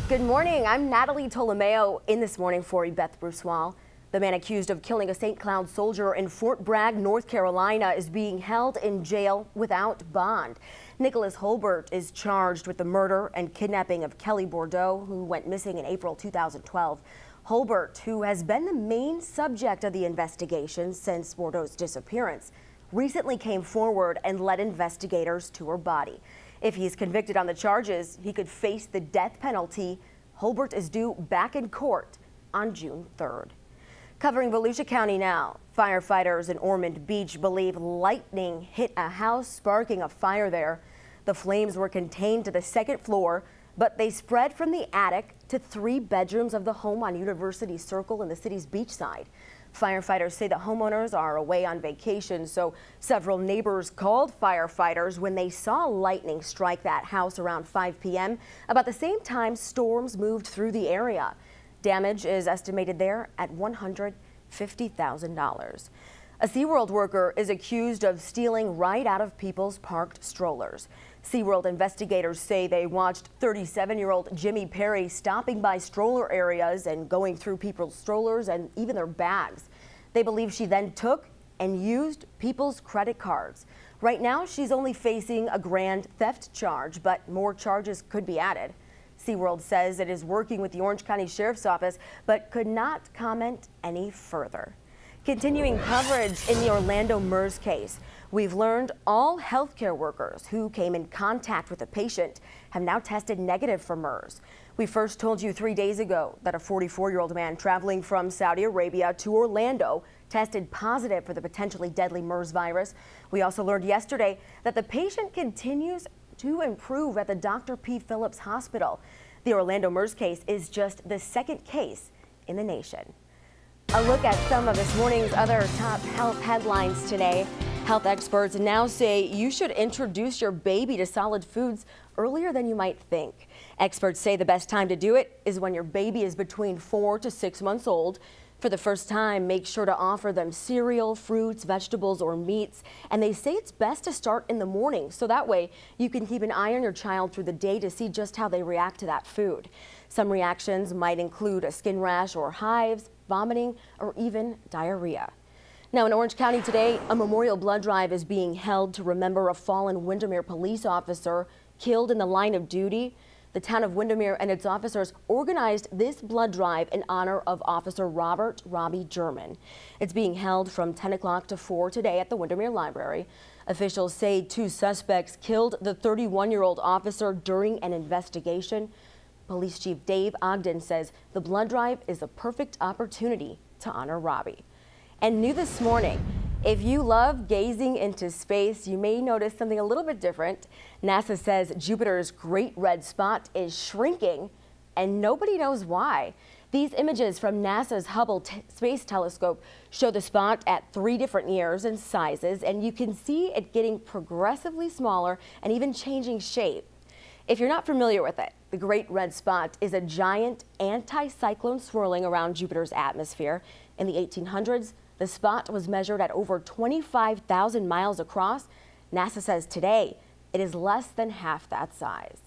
Good morning. I'm Natalie Tolomeo in This Morning for Beth Bruce-Wall. The man accused of killing a St. Cloud soldier in Fort Bragg, North Carolina, is being held in jail without bond. Nicholas Holbert is charged with the murder and kidnapping of Kelly Bordeaux, who went missing in April 2012. Holbert, who has been the main subject of the investigation since Bordeaux's disappearance, recently came forward and led investigators to her body. If he's convicted on the charges, he could face the death penalty. Holbert is due back in court on June 3rd. Covering Volusia County now, firefighters in Ormond Beach believe lightning hit a house, sparking a fire there. The flames were contained to the second floor, but they spread from the attic to 3 bedrooms of the home on University Circle in the city's beachside. Firefighters say the homeowners are away on vacation, so several neighbors called firefighters when they saw lightning strike that house around 5 p.m. About the same time storms moved through the area. Damage is estimated there at $150,000. A SeaWorld worker is accused of stealing right out of people's parked strollers. SeaWorld investigators say they watched 37-year-old Jimmy Perry stopping by stroller areas and going through people's strollers and even their bags. They believe she then took and used people's credit cards. Right now, she's only facing a grand theft charge, but more charges could be added. SeaWorld says it is working with the Orange County Sheriff's Office, but could not comment any further. Continuing coverage in the Orlando MERS case, we've learned all healthcare workers who came in contact with a patient have now tested negative for MERS. We first told you 3 days ago that a 44-year-old man traveling from Saudi Arabia to Orlando tested positive for the potentially deadly MERS virus. We also learned yesterday that the patient continues to improve at the Dr. P. Phillips Hospital. The Orlando MERS case is just the second case in the nation. A look at some of this morning's other top health headlines today. Health experts now say you should introduce your baby to solid foods earlier than you might think. Experts say the best time to do it is when your baby is between 4 to 6 months old. For the first time, make sure to offer them cereal, fruits, vegetables, or meats. And they say it's best to start in the morning, so that way you can keep an eye on your child through the day to see just how they react to that food. Some reactions might include a skin rash or hives, vomiting, or even diarrhea. Now in Orange County today, a memorial blood drive is being held to remember a fallen Windermere police officer killed in the line of duty. The town of Windermere and its officers organized this blood drive in honor of Officer Robert "Robbie" German. It's being held from 10 o'clock to 4 today at the Windermere Library. Officials say 2 suspects killed the 31-year-old officer during an investigation. Police Chief Dave Ogden says the blood drive is a perfect opportunity to honor Robbie. And new this morning, if you love gazing into space, you may notice something a little bit different. NASA says Jupiter's Great Red Spot is shrinking, and nobody knows why. These images from NASA's Hubble Space Telescope show the spot at 3 different years and sizes, and you can see it getting progressively smaller and even changing shape. If you're not familiar with it, the Great Red Spot is a giant anticyclone swirling around Jupiter's atmosphere. In the 1800s, the spot was measured at over 25,000 miles across. NASA says today it is less than half that size.